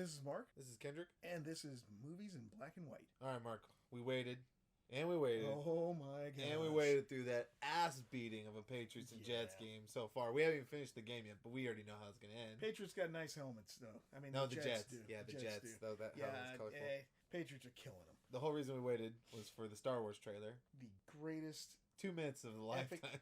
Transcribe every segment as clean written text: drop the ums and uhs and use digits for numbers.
this is Mark. This is Kendrick. And this is Movies in Black and White. All right, Mark. We waited. And we waited. Oh my god. And we waited through that ass beating of a Patriots and Jets game so far. We haven't even finished the game yet, but we already know how it's going to end. Patriots got nice helmets, though. I mean, no, the Jets do. Yeah, the Jets. Do. Though that was colorful. Patriots are killing them. The whole reason we waited was for the Star Wars trailer. The greatest 2 minutes of the lifetime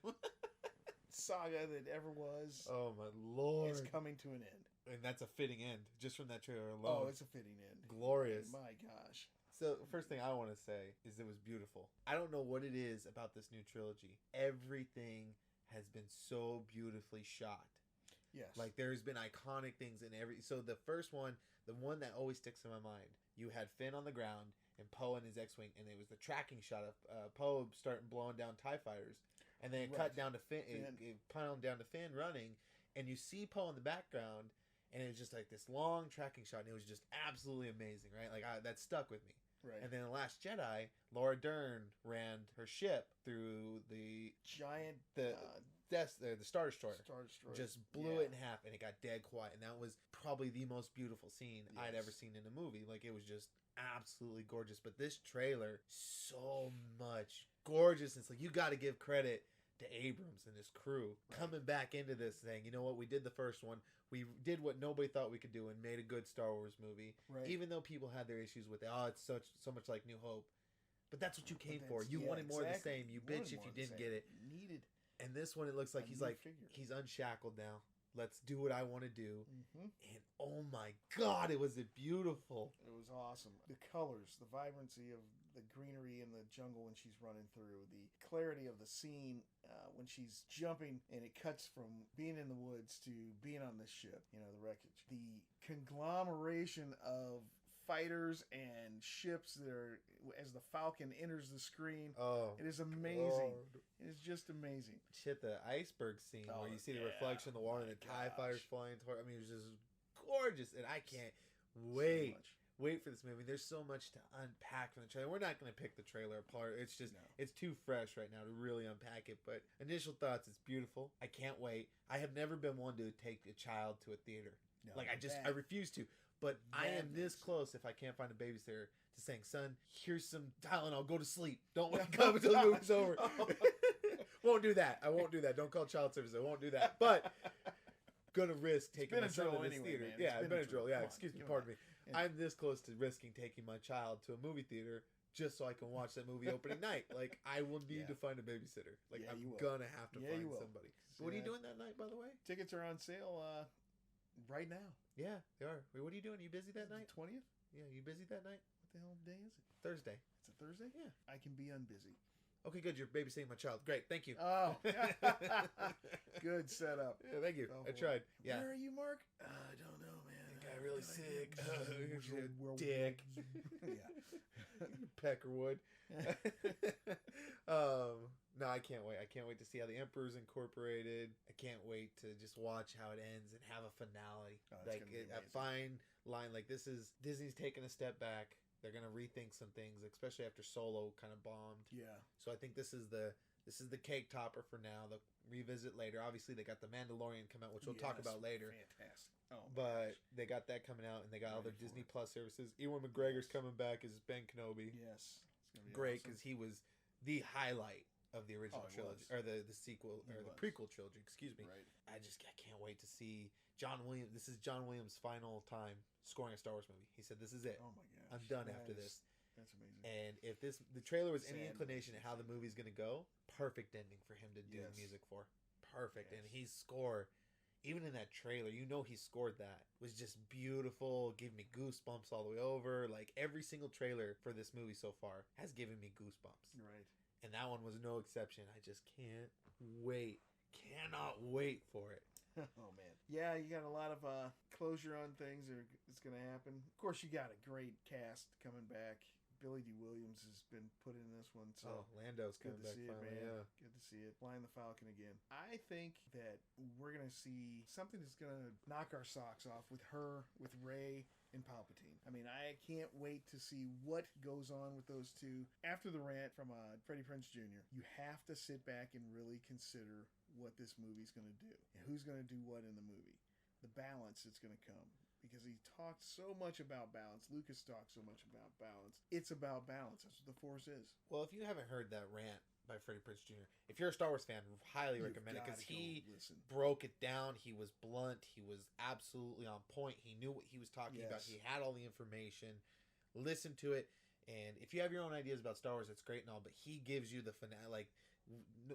saga that ever was. Oh my lord! It's coming to an end, and that's a fitting end just from that trailer alone. Oh, it's a fitting end. Glorious. My gosh. So, first thing I want to say is it was beautiful. I don't know what it is about this new trilogy. Everything has been so beautifully shot. Yes. Like, there's been iconic things in every... So, the first one, the one that always sticks in my mind, you had Finn on the ground and Poe in his X-Wing, and it was the tracking shot of Poe starting blowing down TIE fighters. And then it cut down to Finn. It piled down to Finn running, and you see Poe in the background, and it was just like this long tracking shot, and it was just absolutely amazing, right? Like, that stuck with me. Right. And then in The Last Jedi, Laura Dern ran her ship through the giant the Star Destroyer. Just blew it in half, and it got dead quiet. And that was probably the most beautiful scene I'd ever seen in a movie. Like, it was just absolutely gorgeous. But this trailer, so much gorgeousness. Like, you got to give credit to Abrams and his crew coming back into this thing. You know what? We did the first one. We did what nobody thought we could do and made a good Star Wars movie. Right. Even though people had their issues with it. Oh, it's so much like New Hope. But that's what you came for. You wanted more of the same. You bitch if you didn't get it. Needed. And this one, it looks like he's unshackled now. Let's do what I want to do. Mm-hmm. And oh my God, it was beautiful. It was awesome. The colors, the vibrancy of the greenery in the jungle when she's running through, the clarity of the scene when she's jumping, and it cuts from being in the woods to being on this ship, the wreckage. The conglomeration of fighters and ships that are, as the Falcon enters the screen. Oh, it is amazing. God. It is just amazing. Shit, the iceberg scene where you see the reflection of the water and the TIE fighters flying toward. I mean, it was just gorgeous, and I can't wait for this movie. There's so much to unpack from the trailer. We're not going to pick the trailer apart. It's just it's too fresh right now to really unpack it. But initial thoughts, it's beautiful. I can't wait. I have never been one to take a child to a theater. No, I refuse to. But I am this close, if I can't find a babysitter, to saying, son, here's some Tylenol, go to sleep. Don't wake up until the movie's over. Won't do that. I won't do that. Don't call child service. I won't do that. But gonna risk taking my son to this theater. Man. Yeah, it's been a drill. Yeah, excuse me, pardon me. Yeah. I'm this close to risking taking my child to a movie theater just so I can watch that movie opening night. Like, I will need to find a babysitter. Like, I'm gonna have to find somebody. So what are you doing that night, by the way? Tickets are on sale right now. Yeah, they are. Wait, what are you doing? Are you busy that night? 20th? Yeah, you busy that night? What the hell day is it? Thursday. It's a Thursday? Yeah. I can be unbusy. Okay, good. You're babysitting my child. Great. Thank you. Oh. Good setup. Yeah, thank you. I tried. Yeah. Where are you, Mark? I don't know, man. I got really sick. Dick. Yeah. Peckerwood. No, I can't wait. I can't wait to see how the Emperor's incorporated. I can't wait to just watch how it ends and have a finale. Like a fine line. Like, this is Disney's taking a step back. They're gonna rethink some things, especially after Solo kind of bombed. Yeah. So I think this is the cake topper for now. They'll revisit later. Obviously, they got the Mandalorian come out, which we'll talk about later. Fantastic. Oh, but they got that coming out, and they got all the Disney Plus services. Ewan McGregor's coming back as Ben Kenobi. Yes. It's gonna be great because he was the highlight of the original trilogy, or the sequel, or the prequel trilogy. Excuse me. Right. I can't wait to see John Williams. This is John Williams' final time scoring a Star Wars movie. He said, "This is it. Oh my gosh, I'm done after this." That's amazing. And if the trailer was any inclination of how the movie's going to go, perfect ending for him to do the music for. Perfect. Yes. And his score, even in that trailer, he scored that. Was just beautiful. Gave me goosebumps all the way over. Like, every single trailer for this movie so far has given me goosebumps. Right. And that one was no exception. I just can't wait. Cannot wait for it. Oh, man. Yeah, you got a lot of closure on things that's going to happen. Of course, you got a great cast coming back. Billy D. Williams has been put in this one, so Lando's coming back finally. Yeah, good to see it. Flying the Falcon again. I think that we're gonna see something that's gonna knock our socks off with Rey and Palpatine. I mean, I can't wait to see what goes on with those two after the rant from Freddie Prinze Jr. You have to sit back and really consider what this movie's gonna do and who's gonna do what in the movie. The balance that's gonna come. because he talked so much about balance. Lucas talked so much about balance. It's about balance. That's what the Force is. Well, if you haven't heard that rant by Freddie Prinze Jr., if you're a Star Wars fan, highly recommend it, because he broke it down. He was blunt. He was absolutely on point. He knew what he was talking about. He had all the information. Listen to it. And if you have your own ideas about Star Wars, it's great and all, but he gives you the finale. Like,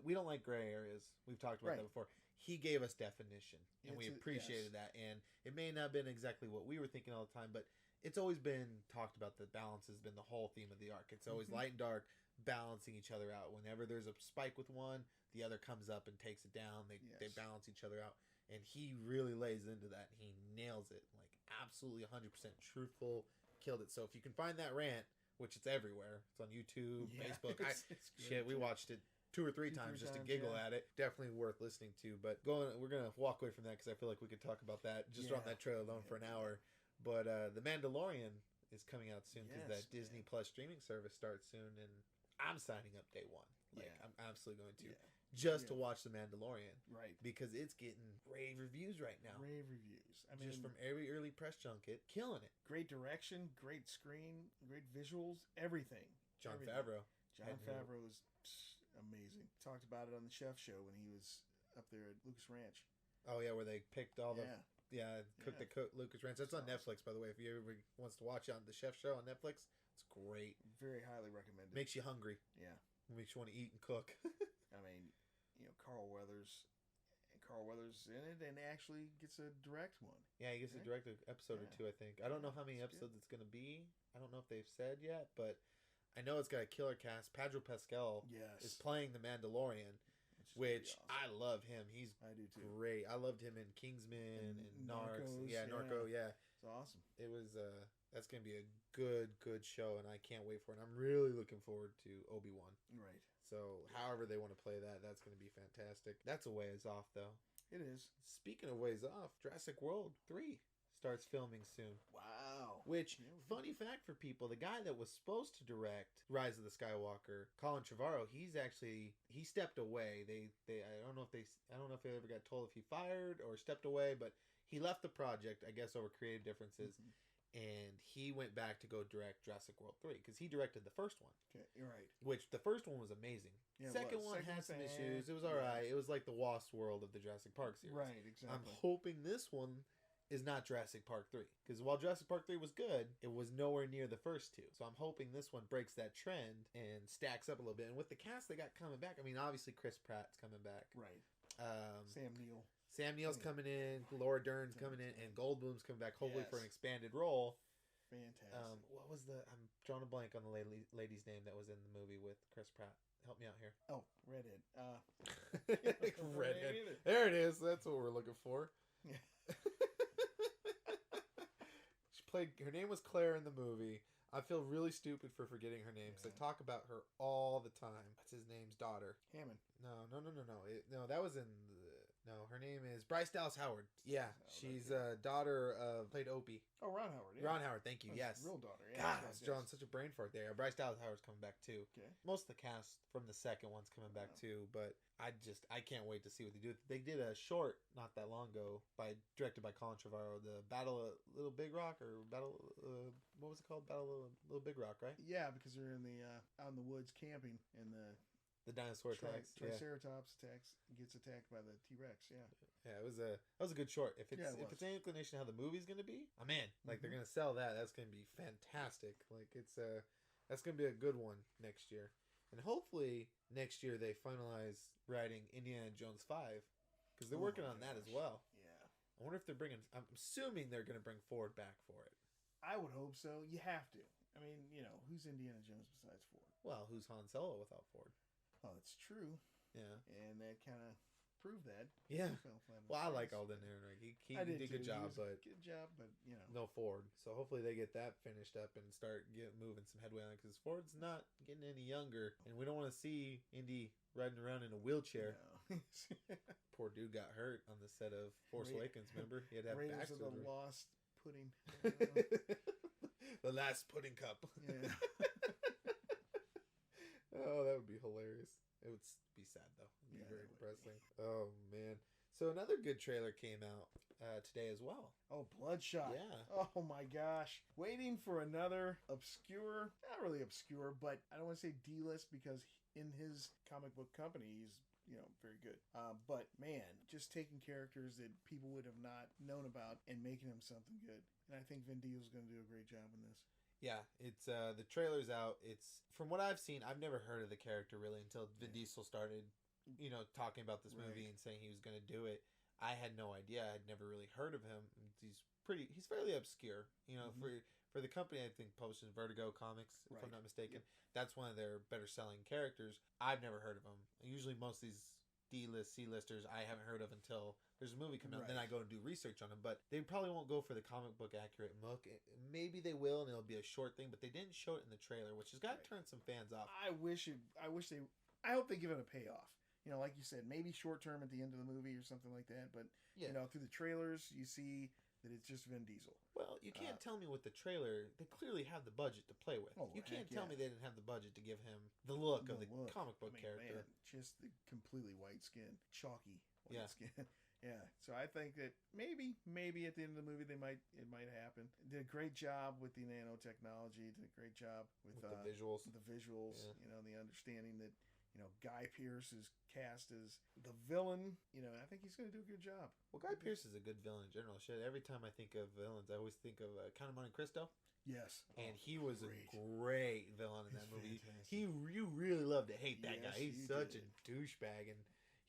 we don't like gray areas. We've talked about that before. He gave us definition, and we appreciated that. And it may not have been exactly what we were thinking all the time, but it's always been talked about that balance has been the whole theme of the arc. It's always light and dark, balancing each other out. Whenever there's a spike with one, the other comes up and takes it down. They balance each other out. And he really lays into that. He nails it. Like, absolutely 100% truthful. Killed it. So if you can find that rant, which it's everywhere. It's on YouTube, Facebook. We watched it 2 or 3 times just to giggle at it. Definitely worth listening to. But we're going to walk away from that because I feel like we could talk about that just on that trailer alone for an hour. But The Mandalorian is coming out soon because that Disney Plus streaming service starts soon. And I'm signing up day one. Like, I'm absolutely going to. Just to watch The Mandalorian. Right. Because it's getting rave reviews right now. Rave reviews. I mean, just from every early press junket, killing it. Great direction, great screen, great visuals, everything. John Favreau is amazing. Talked about it on the Chef Show when he was up there at Lucas Ranch. Oh yeah, where they picked all the Lucas Ranch. That's on Netflix, by the way. If you ever wants to watch it on the Chef Show on Netflix, it's great. Very highly recommended. Makes you hungry. Yeah. Makes you want to eat and cook. I mean, Carl Weathers in it, and actually gets a direct one. Yeah, he gets a direct episode or 2, I think. I don't know how many episodes it's going to be. I don't know if they've said yet, but I know it's got a killer cast. Pedro Pascal is playing the Mandalorian, which awesome. I love him. I do too. Great. I loved him in Kingsman and Narcos. Narco. Yeah, it's awesome. It was. That's going to be a good show, and I can't wait for it. And I'm really looking forward to Obi-Wan. Right. So, however they want to play that, that's going to be fantastic. That's a ways off, though. It is. Speaking of ways off, Jurassic World 3 starts filming soon. Wow. Which, funny fact for people, the guy that was supposed to direct Rise of the Skywalker, Colin Trevorrow, he stepped away. I don't know if they ever got told if he fired or stepped away, but he left the project, I guess, over creative differences. Mm-hmm. And he went back to go direct Jurassic World 3 because he directed the first one. Okay, you're right. Which the first one was amazing. Yeah, Second one had some issues. It was all right. It was like the Lost World of the Jurassic Park series. Right, exactly. I'm hoping this one is not Jurassic Park 3 because while Jurassic Park 3 was good, it was nowhere near the first 2. So I'm hoping this one breaks that trend and stacks up a little bit. And with the cast they got coming back, I mean, obviously Chris Pratt's coming back. Right. Sam Neill's coming in, Laura Dern's coming in, and Goldblum's coming back, hopefully for an expanded role. Fantastic. What was I'm drawing a blank on the lady's name that was in the movie with Chris Pratt. Help me out here. Oh, Redhead. Redhead. There it is. That's what we're looking for. Yeah. Her name was Claire in the movie. I feel really stupid for forgetting her name because I talk about her all the time. What's his name's daughter? Hammond. No. That was in No, her name is Bryce Dallas Howard. Yeah, she's a daughter of played Opie. Oh, Ron Howard. Yeah. Ron Howard, thank you. Yes, real daughter. Yeah, God, I was drawing such a brain fart there. Bryce Dallas Howard's coming back too. Okay. Most of the cast from the second one's coming back too, but I can't wait to see what they do. They did a short not that long ago directed by Colin Trevorrow, the Battle of Little Big Rock or Battle what was it called? Battle of Little Big Rock, right? Yeah, because they're in the out in the woods camping and the dinosaur attacks. Triceratops gets attacked by the T-Rex. Yeah. Yeah, that was a good short. If it's any inclination how the movie's gonna be, I'm in. Like they're gonna sell that. That's gonna be fantastic. Like that's gonna be a good one next year. And hopefully next year they finalize writing Indiana Jones 5 because they're working on that as well. Yeah. I wonder if they're bringing. I'm assuming they're gonna bring Ford back for it. I would hope so. You have to. I mean, who's Indiana Jones besides Ford? Well, who's Han Solo without Ford? Oh, that's true. Yeah. And that kind of proved that. Yeah. Well, I like Alden Ehrenreich. He did a good job, but no Ford. So hopefully they get that finished up and start moving some headway on it because Ford's not getting any younger, and we don't want to see Indy riding around in a wheelchair. No. Poor dude got hurt on the set of Force Awakens. Remember, he had to have back surgery. The lost pudding. The last pudding cup. Yeah. Oh, that would be hilarious. It would be sad, though. It would be very depressing. Oh, man. So another good trailer came out. today as well. Oh, Bloodshot. Yeah. Oh my gosh. Waiting for another obscure, not really obscure, but I don't want to say D-list because in his comic book company, he's very good. But man, just taking characters that people would have not known about and making them something good. And I think Vin Diesel's going to do a great job in this. Yeah, it's the trailer's out. It's from what I've seen, I've never heard of the character really until Vin Diesel started, talking about this movie and saying he was going to do it. I had no idea. I had never really heard of him. He's fairly obscure, for the company. I think publishes Vertigo Comics, if I'm not mistaken. Yep. That's one of their better selling characters. I've never heard of him. Usually most of these D-list, C-listers I haven't heard of until there's a movie coming out. Then I go and do research on them. But they probably won't go for the comic book accurate look. Maybe they will, and it'll be a short thing. But they didn't show it in the trailer, which has got to turn some fans off. I hope they give it a payoff. Like you said, maybe short term at the end of the movie or something like that. But through the trailers, you see that it's just Vin Diesel. Well, you can't tell me with the trailer. They clearly have the budget to play with. You can't tell me they didn't have the budget to give him the look of the comic book character. Man, just the completely white skin, chalky white skin. Yeah. So I think that maybe at the end of the movie it might happen. Did a great job with the nanotechnology. Did a great job with the visuals. The visuals. Yeah. The understanding that. Guy Pearce is cast as the villain. I think he's going to do a good job. Well, Guy Pearce is a good villain in general. Shit, every time I think of villains, I always think of Count of Monte Cristo. Yes. And he was a great villain in that movie. You really love to hate that guy. He's such a douchebag. And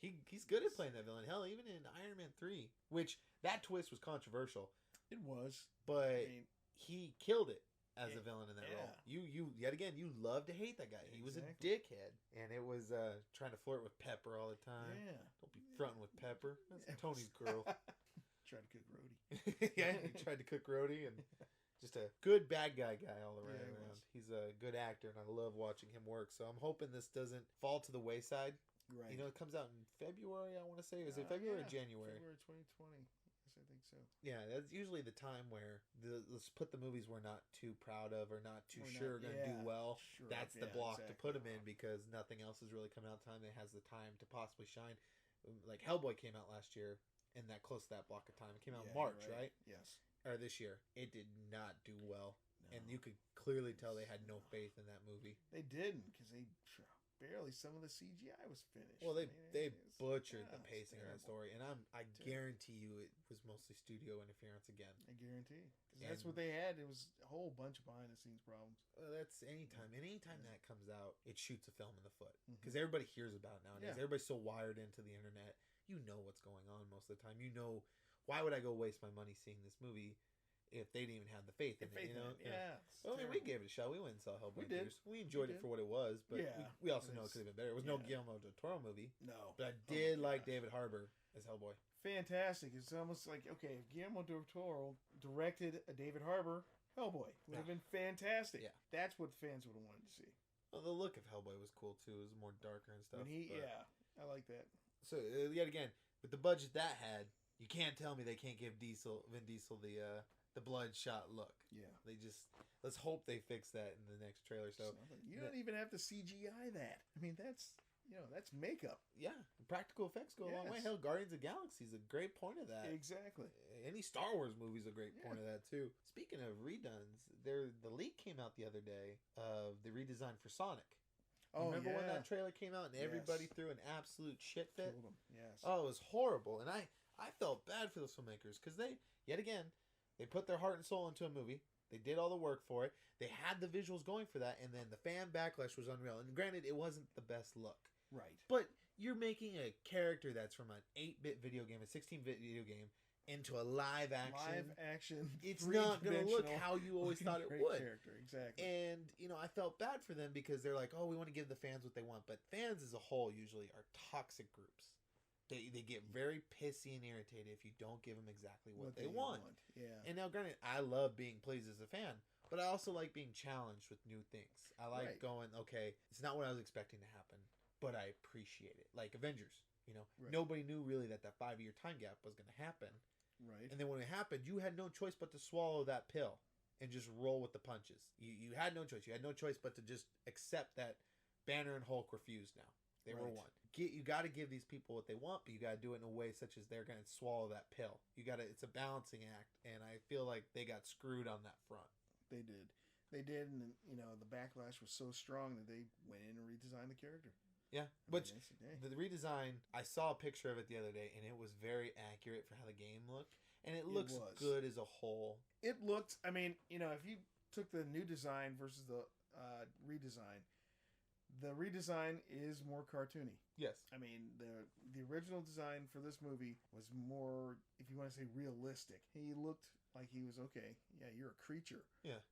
he's good at playing that villain. Hell, even in Iron Man 3, which that twist was controversial. It was. But he killed it. As a villain in that role, you yet again, you love to hate that guy. He was a dickhead, and it was trying to flirt with Pepper all the time. Yeah, don't be fronting with Pepper. That's Tony's girl. Tried to cook roadie. Yeah, he tried to cook roadie, and just a good bad guy all around. He's a good actor, and I love watching him work. So I'm hoping this doesn't fall to the wayside. Right. It comes out in February. I want to say, is it February or January? February 2020. I think so. Yeah, that's usually the time where let's put the movies we're not too proud of or not too sure are going to do well. Sure. That's the block to put them in because nothing else is really coming out time that has the time to possibly shine. Like Hellboy came out last year, and that close to that block of time. It came out in March, right? Yes. Or this year. It did not do well. No. And you could clearly tell they had no faith in that movie. They didn't because barely some of the CGI was finished. Well, they butchered the pacing of that story, and I guarantee you it was mostly studio interference again. I guarantee, because that's what they had. It was a whole bunch of behind the scenes problems. That's anytime that comes out, it shoots a film in the foot because everybody hears about it nowadays. Everybody's so wired into the internet. You know what's going on most of the time. Why would I go waste my money seeing this movie? If they didn't even have the faith in it, Yeah. Well, we gave it a shot. We went and saw Hellboy. We enjoyed it for what it was, but we also know it could have been better. It was no Guillermo del Toro movie. No. But I did like David Harbour as Hellboy. Fantastic. It's almost like, okay, if Guillermo del Toro directed a David Harbour Hellboy, would have been fantastic. Yeah. That's what fans would have wanted to see. Well, the look of Hellboy was cool, too. It was more darker and stuff. I like that. So, yet again, with the budget that had, you can't tell me they can't give Vin Diesel the Bloodshot look. Yeah. Let's hope they fix that in the next trailer. So you don't even have to CGI that. I mean, that's makeup. Yeah. Practical effects go a long way. Hell, Guardians of the Galaxy is a great point of that. Exactly. Any Star Wars movie is a great point of that too. Speaking of redones, the leak came out the other day of the redesign for Sonic. Remember when that trailer came out and everybody threw an absolute shit fit? Killed them. Yes. Oh, it was horrible. And I felt bad for those filmmakers because they put their heart and soul into a movie. They did all the work for it. They had the visuals going for that, and then the fan backlash was unreal. And granted, it wasn't the best look. Right. But you're making a character that's from an 8-bit video game, a 16-bit video game, into a live action. It's not going to look how you always thought it would. Character, exactly. And, I felt bad for them because they're like, oh, we want to give the fans what they want. But fans as a whole usually are toxic groups. They get very pissy and irritated if you don't give them exactly what they want. Yeah. And now, granted, I love being pleased as a fan, but I also like being challenged with new things. I like going, okay, it's not what I was expecting to happen, but I appreciate it. Like Avengers, nobody knew really that 5-year time gap was going to happen. Right. And then when it happened, you had no choice but to swallow that pill and just roll with the punches. You had no choice. You had no choice but to just accept that Banner and Hulk were fused now. They were one. You got to give these people what they want, but you got to do it in a way such as they're going to swallow that pill. It's a balancing act, and I feel like they got screwed on that front. They did, and the backlash was so strong that they went in and redesigned the character. Yeah, which the redesign, I saw a picture of it the other day, and it was very accurate for how the game looked, and it looks good as a whole. It looked, if you took the new design versus the redesign, the redesign is more cartoony. Yes. The original design for this movie was more, if you want to say realistic. He looked like he was, okay, yeah, you're a creature. Yeah.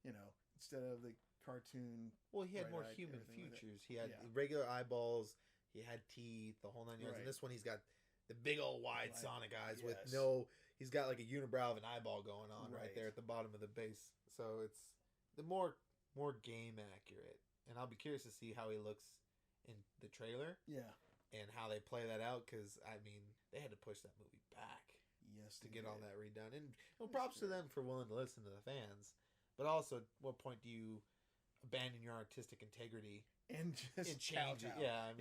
Instead of the cartoon. Well, he had more human features. He had regular eyeballs. He had teeth, the whole 9 yards. And this one, he's got the big old wide Sonic eyes with he's got like a unibrow of an eyeball going on right there at the bottom of the base. So it's the more game accurate. And I'll be curious to see how he looks in the trailer. Yeah. And how they play that out, because, they had to push that movie back. Yes, to get all that redone. And props to them for willing to listen to the fans. But also, at what point do you abandon your artistic integrity and just change it? Yeah,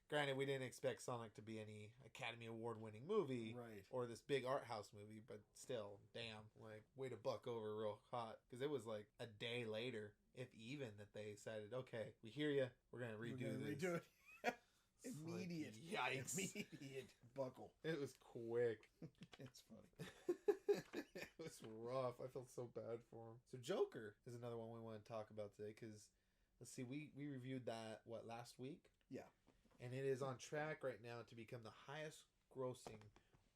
granted, we didn't expect Sonic to be any Academy Award-winning movie, or this big art house movie, but still, damn, way to buck over real hot, because it was like a day later, if even, that they decided, okay, we hear you, we're gonna redo it. Immediate buckle. It was quick. It's funny. It was rough. I felt so bad for him. So Joker is another one we want to talk about today, because let's see, we reviewed that last week? Yeah. And it is on track right now to become the highest grossing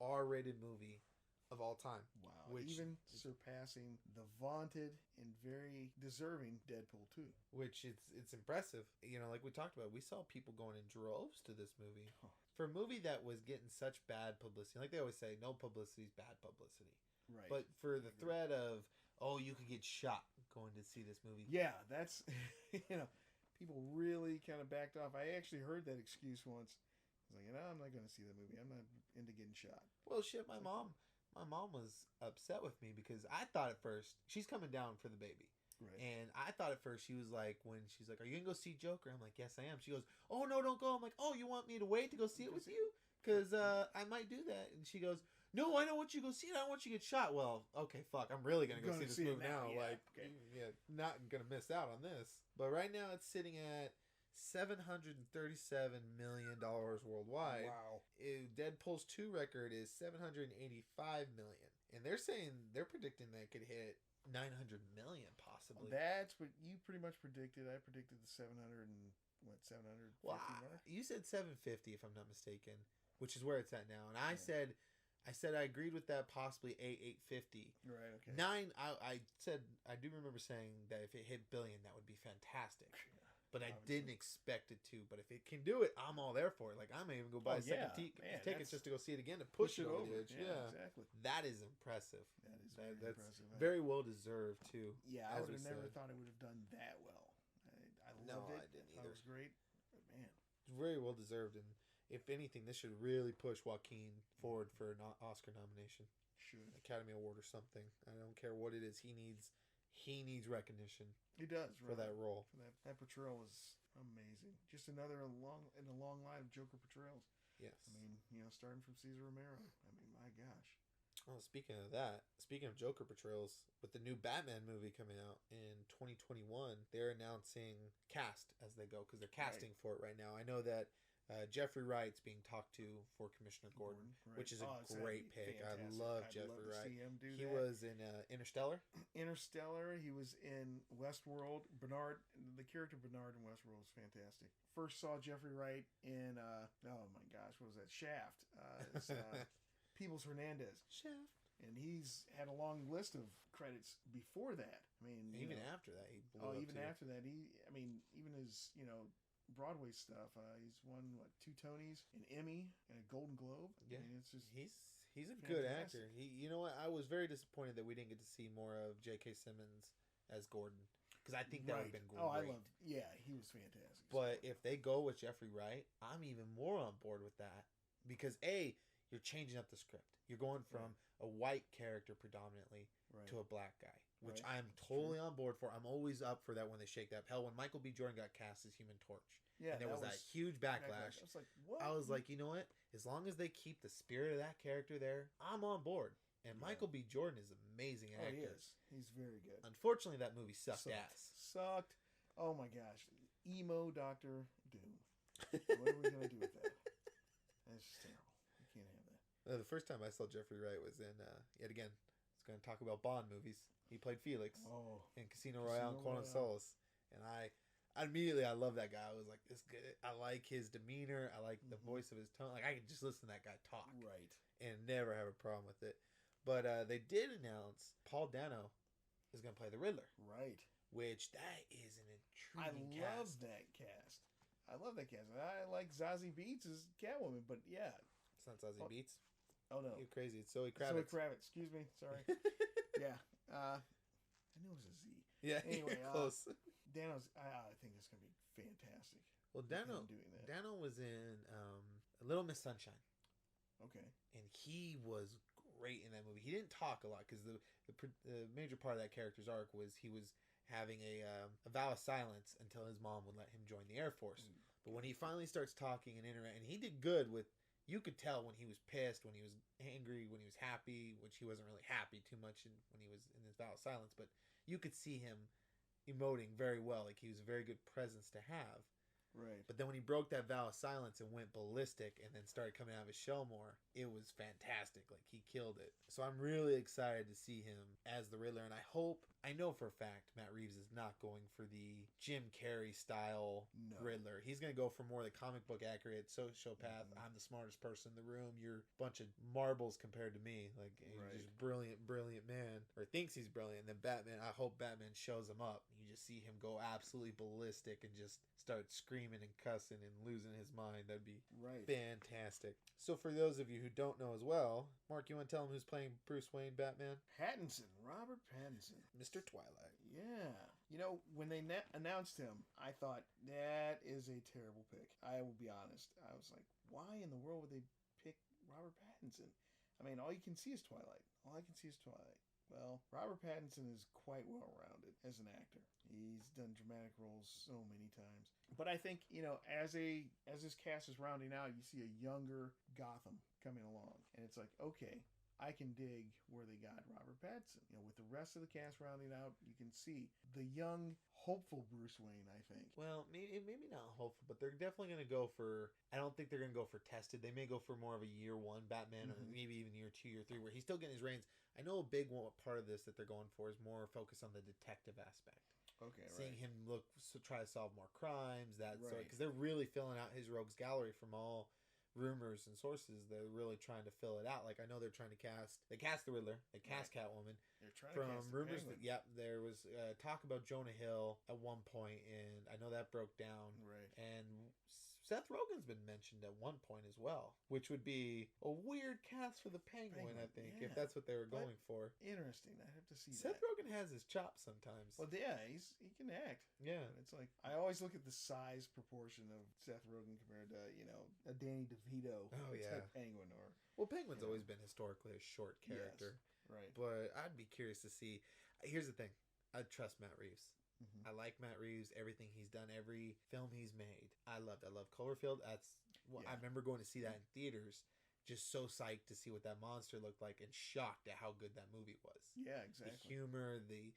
R-rated movie of all time. Wow. Even surpassing the vaunted and very deserving Deadpool 2. Which it's impressive. Like we talked about, we saw people going in droves to this movie. For a movie that was getting such bad publicity, like they always say, no publicity is bad publicity. Right. But for the threat of, you could get shot going to see this movie. Yeah, that's, people really kind of backed off. I actually heard that excuse once. I was like, I'm not going to see that movie. I'm not into getting shot. Well, shit, my mom was upset with me because I thought at first, she's coming down for the baby. Right. And I thought at first she was like, when she's like, are you going to go see Joker? I'm like, yes, I am. She goes, oh, no, don't go. I'm like, oh, you want me to wait to go see it with you? Because I might do that. And she goes, no, I don't want you to go see it. I don't want you to get shot. Well, okay, fuck. I'm really going to go see this movie now. Not going to miss out on this. But right now it's sitting at $737 million worldwide. Wow. Deadpool's 2 record is $785 million. And they're predicting that it could hit $900 million possibly. That's what you pretty much predicted. I predicted the 750 mark? You said 750 if I'm not mistaken, which is where it's at now. And I said I agreed with that, possibly 850. Right, okay. 9, I do remember saying that if it hit billion, that would be fantastic. But I didn't expect it to. But if it can do it, I'm all there for it. Like, I may even go buy a second tickets just to go see it again to push it over the edge. Yeah, exactly. That is impressive. That's impressive. Very well deserved, too. Yeah, I would have never thought it would have done that well. I loved it. I didn't either. It was great. But, man. It's very well deserved. And if anything, this should really push Joaquin forward for an Oscar nomination. Should. Academy Award or something. I don't care what it is. He needs recognition. He does for that role. That portrayal is amazing. Just another in a long line of Joker portrayals. Yes. Starting from Cesar Romero. My gosh. Well, speaking of Joker portrayals, with the new Batman movie coming out in 2021, they're announcing cast as they go, because they're casting for it right now. I know that Jeffrey Wright's being talked to for Commissioner Gordon, which is a great pick. Fantastic. I love Jeffrey Wright. He was in Interstellar. He was in Westworld. The character Bernard in Westworld is fantastic. First saw Jeffrey Wright in oh my gosh, what was that? Shaft. Peoples Hernandez. Shaft. And he's had a long list of credits before that. Even after that, he blew up after that, even his Broadway stuff. He's won 2 Tonys, an Emmy, and a Golden Globe. Yeah, it's just he's a good actor. You know what? I was very disappointed that we didn't get to see more of J.K. Simmons as Gordon, because I think that would have been great. Oh, I loved. Yeah, he was fantastic. But if they go with Jeffrey Wright, I'm even more on board with that, because you're changing up the script. You're going from a white character predominantly to a black guy, which I'm totally on board for. I'm always up for that when they shake that. Hell, when Michael B. Jordan got cast as Human Torch, and there was that huge backlash. I was like, what? I was like, you know what? As long as they keep the spirit of that character there, I'm on board. And Michael B. Jordan is an amazing actor. He is. He's very good. Unfortunately, that movie sucked ass. Sucked. Oh my gosh. Emo Doctor Doom. What are we going to do with that? That's just terrible. You can't have that. The first time I saw Jeffrey Wright was in, yet again, it's going to talk about Bond movies. He played Felix in Casino Royale and Quantum of Solace. And I love that guy. I was like, this good. I like his demeanor. I like the voice of his tone. Like, I could just listen to that guy talk. Right. And never have a problem with it. But they did announce Paul Dano is going to play the Riddler. Right. Which, that is an intriguing cast. I love that cast. I love that cast. I like Zazie Beetz as Catwoman, but yeah. It's not Zazie Beetz. Oh, no. You're crazy. It's Zoe Kravitz. Zoe Kravitz. Excuse me. Sorry. Yeah. I knew it was a Z. Yeah. Anyway, close. Dano's. I think it's going to be fantastic. Well, Dano was in Little Miss Sunshine. Okay. And he was great in that movie. He didn't talk a lot because the major part of that character's arc was he was having a vow of silence until his mom would let him join the Air Force. But when he finally starts talking and interacting, and he did good with, you could tell when he was pissed, when he was angry, when he was happy, which he wasn't really happy too much when he was in his vow of silence, but you could see him emoting very well. Like, he was a very good presence to have. Right. But then when he broke that vow of silence and went ballistic and then started coming out of his shell more, it was fantastic. Like, he killed it. So I'm really excited to see him as the Riddler. And I know for a fact Matt Reeves is not going for the Jim Carrey style Riddler. He's going to go for more the comic book accurate sociopath. I'm the smartest person in the room. You're a bunch of marbles compared to me. Like, he's just brilliant man. Or thinks he's brilliant. And then Batman, I hope Batman shows him up. You just see him go absolutely ballistic and just start screaming and cussing and losing his mind. That'd be fantastic. So for those of you who don't know as well, Mark, you want to tell them who's playing Bruce Wayne Batman? Robert Pattinson. Mr. Twilight. Yeah. You know, when they announced him, I thought, that is a terrible pick. I will be honest. I was like, why in the world would they pick Robert Pattinson? I mean, all you can see is Twilight. Well, Robert Pattinson is quite well-rounded as an actor. He's done dramatic roles so many times. But I think, you know, as this cast is rounding out, you see a younger Gotham coming along. And it's like, okay, I can dig where they got Robert Pattinson. You know, with the rest of the cast rounding out, you can see the young, hopeful Bruce Wayne, I think. Well, maybe not hopeful, but they're definitely going to go for, I don't think they're going to go for tested. They may go for more of a year one Batman, or maybe even year 2, year 3, where he's still getting his reins. I know a big part of this that they're going for is more focus on the detective aspect. Okay, Seeing him try to solve more crimes, sort, because they're really filling out his rogues gallery from all rumors and sources. They're really trying to fill it out. Like, I know they're trying to cast the Riddler, they cast Catwoman. They're trying from to cast rumors the that there was talk about Jonah Hill at one point, and I know that broke down. Right. And Seth Rogen's been mentioned at one point as well, which would be a weird cast for the Penguin, I think, if that's what they were going for. Interesting. I have to see Seth Rogen has his chops sometimes. Well, yeah, he can act. Yeah. But it's like, I always look at the size proportion of Seth Rogen compared to, you know, a Danny DeVito type Penguin. Well, Penguin's always been historically a short character. Yes, right. But I'd be curious to see. Here's the thing. I trust Matt Reeves. I like Matt Reeves, everything he's done, every film he's made. I love Cloverfield. I remember going to see that in theaters, just so psyched to see what that monster looked like and shocked at how good that movie was. Yeah, exactly. The humor, the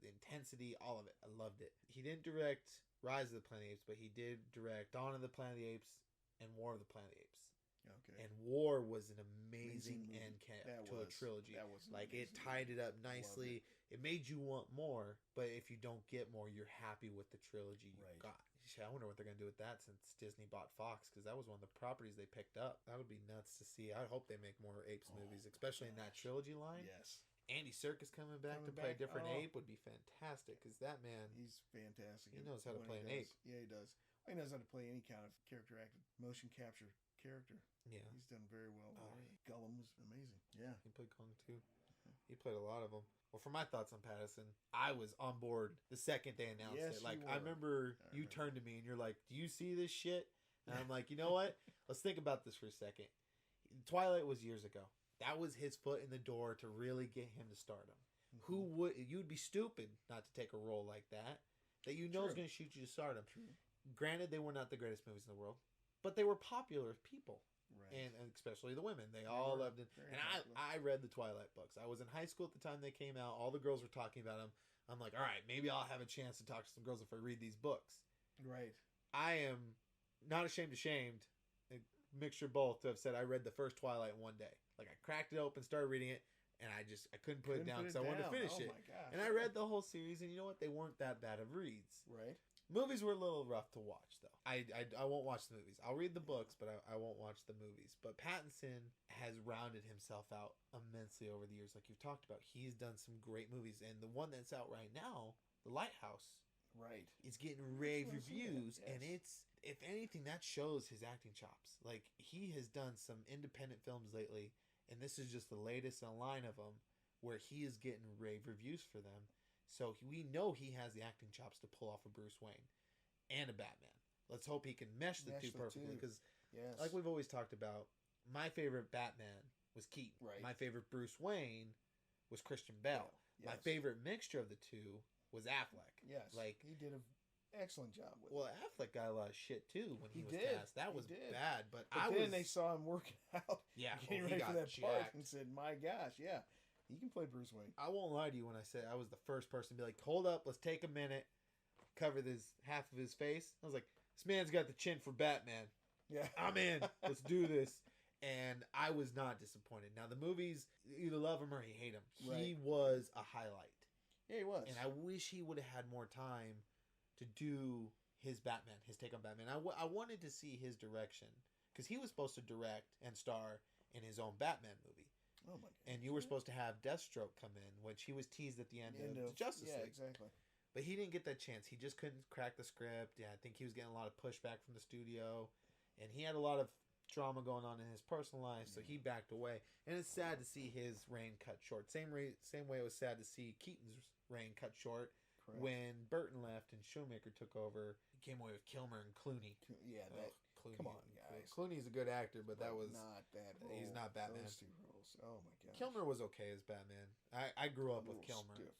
intensity, all of it. I loved it. He didn't direct Rise of the Planet of the Apes, but he did direct Dawn of the Planet of the Apes and War of the Planet of the Apes. Okay. And War was an amazing end cap to a trilogy. That was like, it tied it up nicely. It made you want more, but if you don't get more, you're happy with the trilogy you got. I wonder what they're going to do with that since Disney bought Fox, because that was one of the properties they picked up. That would be nuts to see. I hope they make more Apes movies, especially in that trilogy line. Yes. Andy Serkis coming back to play a different ape would be fantastic, because that man... He's fantastic. He knows how to play an ape. Yeah, he does. He knows how to play any kind of character acted, motion capture character. Yeah. He's done very well. Gollum was amazing. Yeah. He played Kong too. He played a lot of them. Well, for my thoughts on Pattinson, I was on board the second they announced it. Like, I remember you turned to me and you're like, "Do you see this shit?" And I'm like, you know what? Let's think about this for a second. Twilight was years ago. That was his foot in the door to really get him to stardom. You'd be stupid not to take a role like that you know is going to shoot you to stardom. True. Granted, they were not the greatest movies in the world, but they were popular with people. Right. And especially the women. They all loved it. And I read the Twilight books. I was in high school at the time they came out. All the girls were talking about them. I'm like, all right, maybe I'll have a chance to talk to some girls if I read these books. Right. I am not ashamed, a mixture of both, to have said I read the first Twilight in one day. Like, I cracked it open, started reading it, and I couldn't put it down because I wanted to finish it. My gosh. And I read the whole series, and you know what? They weren't that bad of reads. Right. Movies were a little rough to watch, though. I won't watch the movies. I'll read the books, but I won't watch the movies. But Pattinson has rounded himself out immensely over the years, like you've talked about. He's done some great movies, and the one that's out right now, The Lighthouse, right, is getting rave reviews, and it's, if anything, that shows his acting chops. Like, he has done some independent films lately, and this is just the latest in a line of them where he is getting rave reviews for them. So we know he has the acting chops to pull off a Bruce Wayne and a Batman. Let's hope he can mesh the two perfectly, because like we've always talked about, my favorite Batman was Keaton. Right. My favorite Bruce Wayne was Christian Bale. Yeah. Yes. My favorite mixture of the two was Affleck. Yes. Like, he did an excellent job with it. Well, Affleck got a lot of shit too when he was cast. That was bad, but then they saw him working out. Yeah, getting ready for that part and said, "My gosh, yeah, he can play Bruce Wayne." I won't lie to you when I said I was the first person to be like, "Hold up, let's take a minute, cover this half of his face." I was like, "This man's got the chin for Batman." Yeah, I'm in. Let's do this. And I was not disappointed. Now, the movies, you either love him or you hate him. Right. He was a highlight. Yeah, he was. And I wish he would have had more time to do his Batman, his take on Batman. I wanted to see his direction, because he was supposed to direct and star in his own Batman movie. Oh my God. And you were supposed to have Deathstroke come in, which he was teased at the end of Justice League. Yeah, exactly. But he didn't get that chance. He just couldn't crack the script. Yeah, I think he was getting a lot of pushback from the studio. And he had a lot of drama going on in his personal life, so he backed away. And it's sad to see his reign cut short. Same way it was sad to see Keaton's reign cut short. Correct. When Burton left and Shoemaker took over. He came away with Kilmer and Clooney. Yeah, Clooney. Come on, guys. Clooney's a good actor, but that was not that role. He's not Batman. Those two roles. Oh my god. Kilmer was okay as Batman. I grew up with Kilmer. Stiff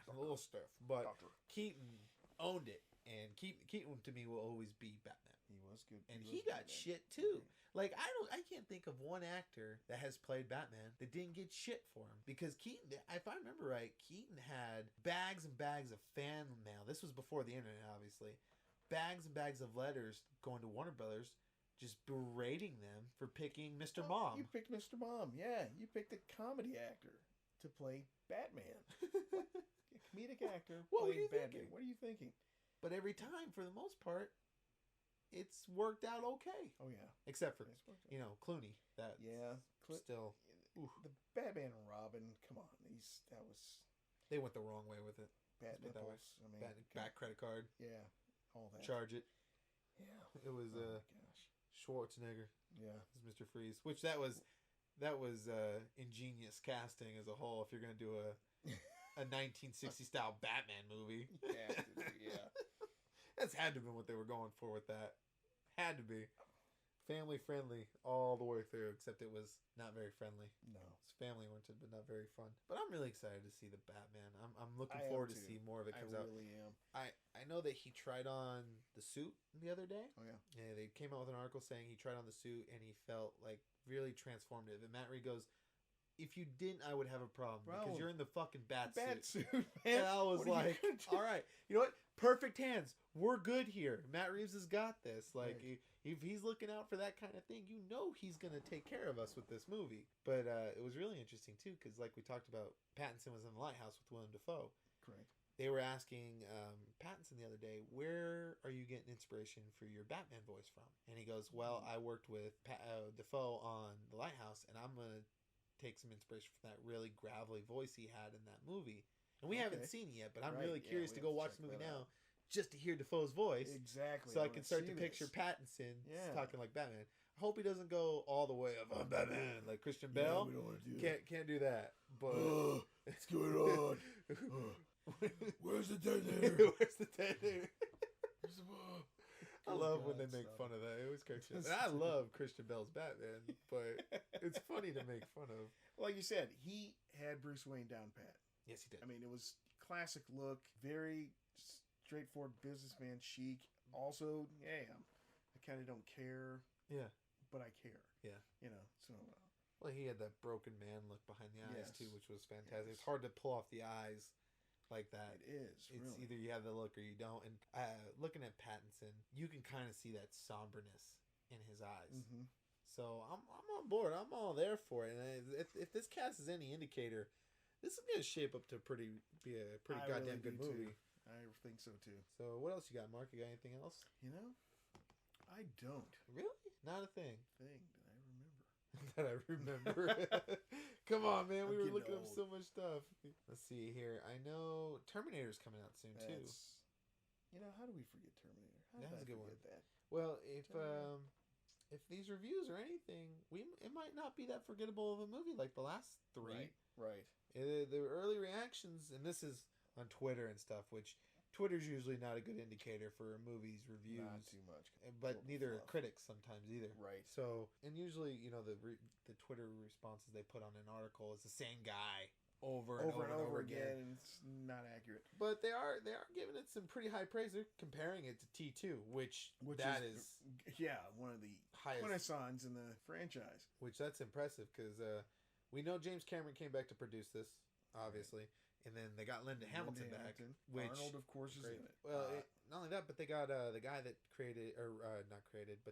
a little stiff, but Keaton owned it, and Keaton to me will always be Batman. He was good, and he got Batman. Shit too. Like, I can't think of one actor that has played Batman that didn't get shit for him, because Keaton, if I remember right, Keaton had bags and bags of fan mail. This was before the internet, obviously. Bags and bags of letters going to Warner Brothers, just berating them for picking Mr. Mom. You picked Mr. Mom, yeah. You picked a comedy actor to play Batman. A comedic actor playing Batman. What are you thinking? But every time, for the most part, it's worked out okay. Oh yeah, except for Clooney. That still the Batman and Robin. Come on, they went the wrong way with it. Bad nipples. I mean, back credit card. Yeah, all that. Charge it. Yeah, it was Schwarzenegger. Yeah, it was Mr. Freeze. Which that was ingenious casting as a whole. If you're gonna do a 1960 style Batman movie, yeah. That's had to have been what they were going for with that. Had to be. Family friendly all the way through, except it was not very friendly. No. It's family oriented, but not very fun. But I'm really excited to see the Batman. I'm looking forward to see more of it comes out. I really am. I know that he tried on the suit the other day. Oh, yeah. Yeah, they came out with an article saying he tried on the suit and he felt like really transformative. And Matt Reed goes, "If you didn't, I would have a problem because you're in the fucking bat suit, man." And I was like, all right, you know what? Perfect hands. We're good here. Matt Reeves has got this. Like, if he's looking out for that kind of thing, you know he's going to take care of us with this movie. But it was really interesting, too, because like we talked about, Pattinson was in The Lighthouse with Willem Dafoe. Correct. They were asking Pattinson the other day, where are you getting inspiration for your Batman voice from? And he goes, well, I worked with Dafoe on The Lighthouse, and I'm going to take some inspiration from that really gravelly voice he had in that movie. And we haven't seen it yet, but I'm really curious to go watch the movie now just to hear Dafoe's voice. Exactly. So I can start to picture Pattinson talking like Batman. I hope he doesn't go all the way of Batman like Christian Bale. We don't want to do that. Can't do that. But what's going on? Where's the detonator? Where's the detonator? I love when they make fun of that. It always cracks me up. And I love Christian Bale's Batman, but it's funny to make fun of. Like you said, he had Bruce Wayne down pat. Yes, he did. I mean, it was classic look, very straightforward businessman chic. Also, I kind of don't care. Yeah. But I care. Yeah. So. Well, he had that broken man look behind the eyes, too, which was fantastic. Yes. It's hard to pull off the eyes like that. It is. It's really. either you have the look or you don't. And looking at Pattinson, you can kind of see that somberness in his eyes. Mm-hmm. So I'm on board. I'm all there for it. And if this cast is any indicator, this is going to shape up to be a pretty goddamn good movie. I think so too. So what else you got, Mark? You got anything else? I don't. Really? Not a thing. That I remember. Come on, man. We were looking old. up so much stuff. Let's see here. I know Terminator's coming out soon too. How do we forget Terminator? How That was a good one. That? Well, if these reviews are anything, it might not be that forgettable of a movie like the last three. Right. The early reactions, and this is on Twitter and stuff, which Twitter's usually not a good indicator for a movie's reviews. Not too much. But neither are critics sometimes either. Right. So, and usually, the Twitter responses they put on an article is the same guy over and over again. And it's not accurate. But they are giving it some pretty high praise. They're comparing it to T2, which is one of the highest renaissance in the franchise. Which that's impressive because we know James Cameron came back to produce this, obviously. And then they got Linda Hamilton back. Which Arnold, of course, is in it. Well, not only that, but they got the guy that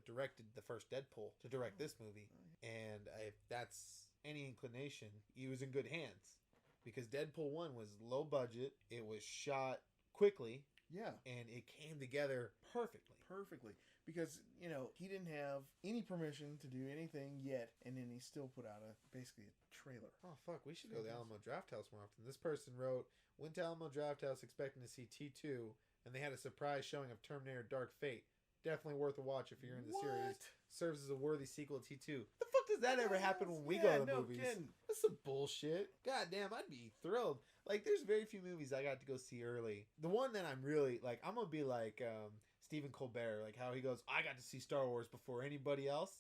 directed the first Deadpool to direct this movie. And if that's any inclination, he was in good hands. Because Deadpool 1 was low budget. It was shot quickly. Yeah. And it came together perfectly. Because, he didn't have any permission to do anything yet, and then he still put out basically a trailer. Oh, fuck, we should go to the Alamo Drafthouse more often. This person wrote, went to Alamo Drafthouse expecting to see T2, and they had a surprise showing of Terminator Dark Fate. Definitely worth a watch if you're in the series. Serves as a worthy sequel to T2. The fuck does that ever happen when we go to the movies? Kidding. That's some bullshit. God damn, I'd be thrilled. Like, there's very few movies I got to go see early. The one that I'm really, I'm going to be like... Stephen Colbert, how he goes, I got to see Star Wars before anybody else.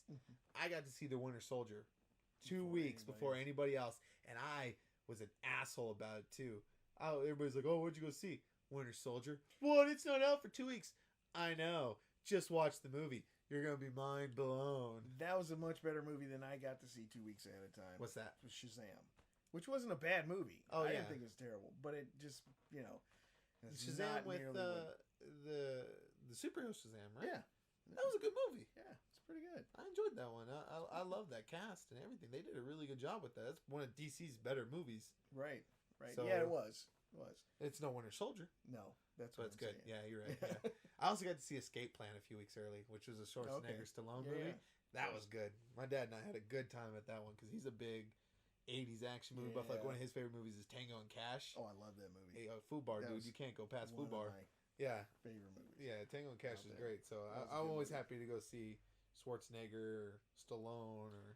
I got to see The Winter Soldier 2 weeks before anybody else. And I was an asshole about it, too. Everybody's like, oh, what'd you go see? Winter Soldier. What? It's not out for 2 weeks. I know. Just watch the movie. You're going to be mind blown. That was a much better movie than I got to see 2 weeks ahead of time. What's that? It was Shazam. Which wasn't a bad movie. I didn't think it was terrible. But it just, Shazam with the superhero Shazam, right? Yeah. That was a good movie. Yeah, it's pretty good. I enjoyed that one. I love that cast and everything. They did a really good job with that. That's one of DC's better movies. Right. So, yeah, it was. It's no Winter Soldier. No, that's but what it's I'm good. saying. Yeah, you're right. Yeah. I also got to see Escape Plan a few weeks early, which was a Schwarzenegger Stallone movie. Yeah. That was good. My dad and I had a good time at that one because he's a big 80s action movie buff. Like one of his favorite movies is Tango and Cash. Oh, I love that movie. Hey, Fubar, dude. You can't go past Fubar. Yeah. Favorite movies. Yeah, Tango and Cash is great. So I'm always happy to go see Schwarzenegger or Stallone or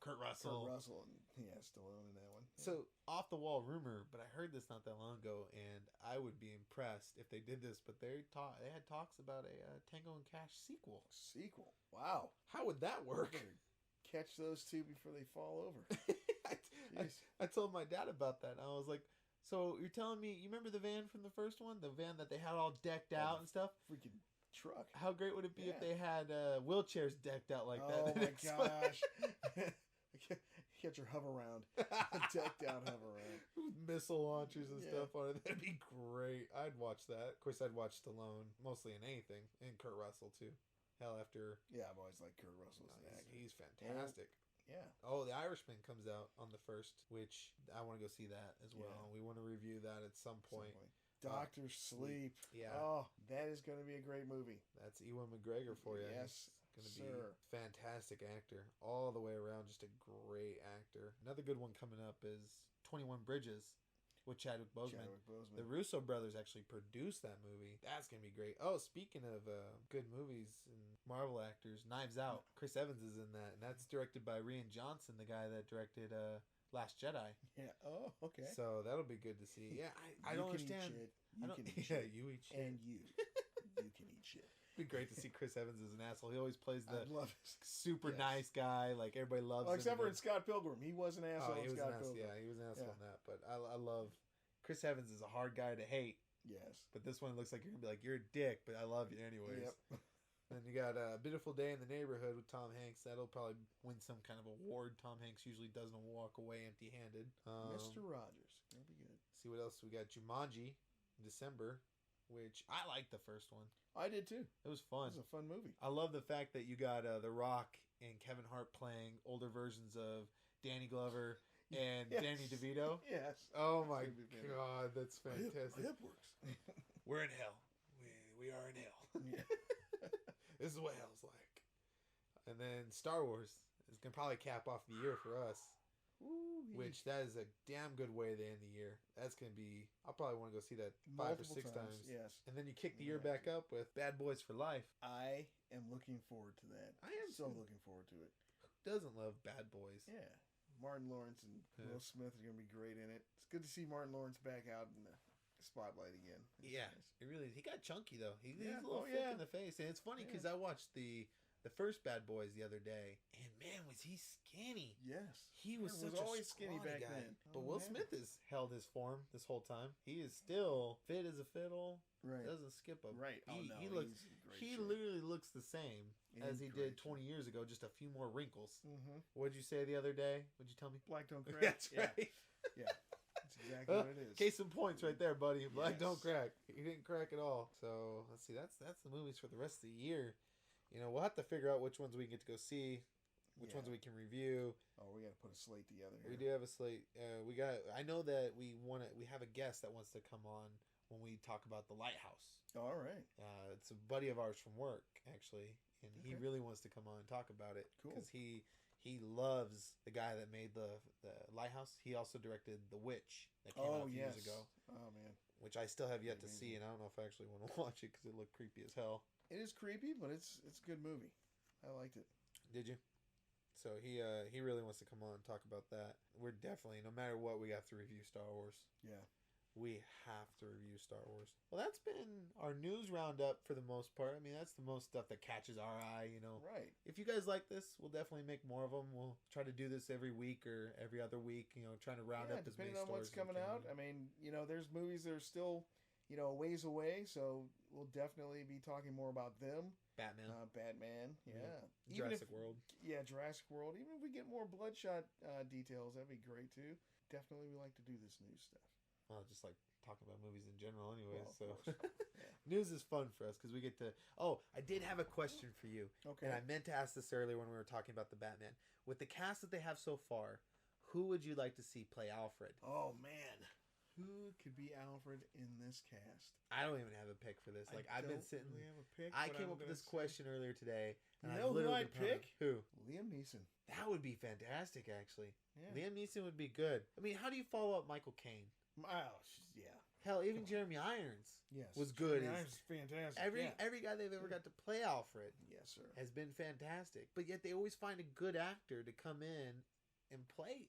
Kurt Russell. Stallone in that one. Yeah. So off the wall rumor, but I heard this not that long ago, and I would be impressed if they did this. But they had talks about a Tango and Cash sequel. Wow. How would that work? Catch those two before they fall over. I told my dad about that. And I was like, so you're telling me, you remember the van from the first one? The van that they had all decked out and stuff? Freaking truck. How great would it be if they had wheelchairs decked out like that? Oh my gosh. Get your hover round. Decked out hover round. With missile launchers and stuff on it. That'd be great. I'd watch that. Of course, I'd watch Stallone, mostly in anything. And Kurt Russell, too. Hell, after... Yeah, I've always liked Kurt Russell. He's fantastic. Yeah. Oh, The Irishman comes out on the 1st, which I want to go see that as well. Yeah. We want to review that at some point. Doctor Sleep. Yeah. Oh, that is going to be a great movie. That's Ewan McGregor for you. Yes, going to be a fantastic actor all the way around. Just a great actor. Another good one coming up is 21 Bridges with Chadwick Boseman. The Russo brothers actually produced that movie. That's going to be great. Oh, speaking of good movies and Marvel actors, Knives Out. Chris Evans is in that, and that's directed by Rian Johnson, the guy that directed Last Jedi. Yeah. Oh, okay. So that'll be good to see. Yeah, I don't understand. You can eat shit. You eat shit. And you can eat shit. It'd be great to see Chris Evans as an asshole. He always plays the super yes. nice guy, like everybody loves him. Except for in Scott Pilgrim, he was an asshole. Oh, he in was Scott an asshole. Pilgrim. Yeah, he was an asshole in that. But I love Chris Evans is a hard guy to hate. Yes. But this one looks like you're gonna be like, you're a dick, but I love you anyways. Yep. Then you got A Beautiful Day in the Neighborhood with Tom Hanks. That'll probably win some kind of award. Tom Hanks usually doesn't walk away empty-handed. Mr. Rogers. That'll be good. See what else we got. Jumanji in December, which I liked the first one. I did too. It was fun. It was a fun movie. I love the fact that you got The Rock and Kevin Hart playing older versions of Danny Glover and Danny DeVito. Yes. Oh my God, that's fantastic. My hip works. We're in hell. We are in hell. Yeah. This is what hell's like. And then Star Wars is going to probably cap off the year for us. Ooh, which that is a damn good way to end the year. That's going to be... I'll probably want to go see that multiple 5 or 6 times. Yes. And then you kick the year back up with Bad Boys for Life. I am looking forward to that. I am so looking forward to it. Who doesn't love Bad Boys? Yeah. Martin Lawrence and Will Smith are going to be great in it. It's good to see Martin Lawrence back out in the spotlight again. Yeah, nice. it really is. He got chunky though. He's a little thick in the face, and it's funny because I watched the first Bad Boys the other day, and man, was he skinny. Yes, he was always skinny back guy. then. But Will Smith has held his form this whole time. He is still fit as a fiddle. Right, doesn't skip a beat. He looks. He literally looks the same as he did 20 years ago. Just a few more wrinkles. Mm-hmm. What'd you say the other day? What'd you tell me? Black don't crack. That's right. Yeah. That's exactly what it is. Case in points right there, buddy. Black don't crack. He didn't crack at all. So let's see. That's the movies for the rest of the year. You know, we'll have to figure out which ones we get to go see, which ones we can review. Oh, we got to put a slate together here. We do have a slate. I know that we have a guest that wants to come on when we talk about The Lighthouse. All right. It's a buddy of ours from work, actually, and he really wants to come on and talk about it. Cool. Because he loves the guy that made the Lighthouse. He also directed The Witch that came out a few years ago. Oh, man. Which I still have yet to see, and I don't know if I actually want to watch it because it looked creepy as hell. It is creepy, but it's a good movie. I liked it. Did you? So he really wants to come on and talk about that. We're definitely, no matter what, we have to review Star Wars. Yeah. We have to review Star Wars. Well, that's been our news roundup for the most part. I mean, that's the most stuff that catches our eye, you know. Right. If you guys like this, we'll definitely make more of them. We'll try to do this every week or every other week, you know, trying to round up as many stories. Depending on what's coming out. I mean, you know, there's movies that are still, you know, a ways away, so we'll definitely be talking more about them. Batman. Yeah. Jurassic World. Yeah, Jurassic World. Even if we get more Bloodshot details, that'd be great too. Definitely we like to do this news stuff. Well, just like talking about movies in general anyways. Well, so news is fun for us because we get to... Oh, I did have a question for you. Okay. And I meant to ask this earlier when we were talking about the Batman. With the cast that they have so far, who would you like to see play Alfred? Oh, man. Who could be Alfred in this cast? I don't even have a pick for this. Like, I've been sitting... Really have a pick, I came up with this question earlier today. And you know who I'd pick? Who? Liam Neeson. That would be fantastic, actually. Yeah. Liam Neeson would be good. I mean, how do you follow up Michael Caine? Oh, yeah. Hell, even Jeremy Irons was good. Jeremy Irons is fantastic. Every guy they've ever got to play Alfred has been fantastic. But yet they always find a good actor to come in and play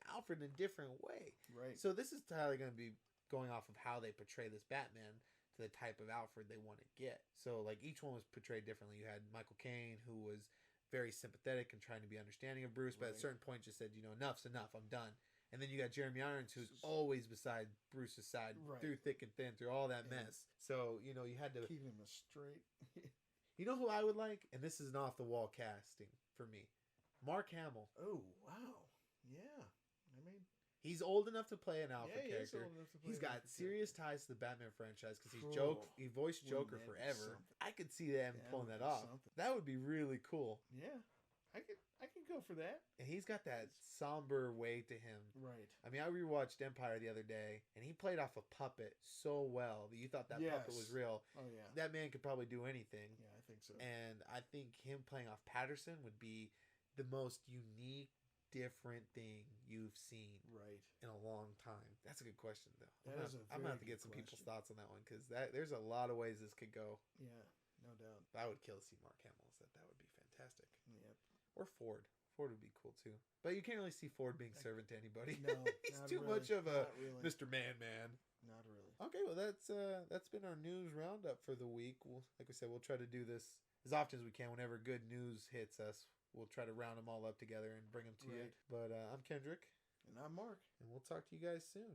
Alfred in a different way. Right. So this is entirely going to be going off of how they portray this Batman to the type of Alfred they want to get. So like each one was portrayed differently. You had Michael Caine, who was very sympathetic and trying to be understanding of Bruce, but at a certain point just said, you know, enough's enough, I'm done. And then you got Jeremy Irons, who's always beside Bruce's side through thick and thin, through all that mess. So, you know, you had to... keep him straight. You know who I would like? And this is an off-the-wall casting for me. Mark Hamill. Oh, wow. Yeah. I mean... He's old enough to play an Alfred character. He's got serious ties to the Batman franchise because he voiced Joker forever. I could see them pulling that off. That would be really cool. Yeah. I can go for that. And he's got that somber way to him. Right. I mean, I rewatched Empire the other day, and he played off a puppet so well that you thought that puppet was real. Oh, yeah. That man could probably do anything. Yeah, I think so. And I think him playing off Patterson would be the most unique, different thing you've seen in a long time. That's a good question, though. I'm going to have to get some people's thoughts on that one, because there's a lot of ways this could go. Yeah, no doubt. I would kill to see Mark Hamill. That would be fantastic. Yep. Or Ford. Ford would be cool too. But you can't really see Ford being servant to anybody. No, he's too much of a Mr. Man. Not really. Okay, well that's been our news roundup for the week. Like we said, we'll try to do this as often as we can. Whenever good news hits us, we'll try to round them all up together and bring them to you. But I'm Kendrick. And I'm Mark. And we'll talk to you guys soon.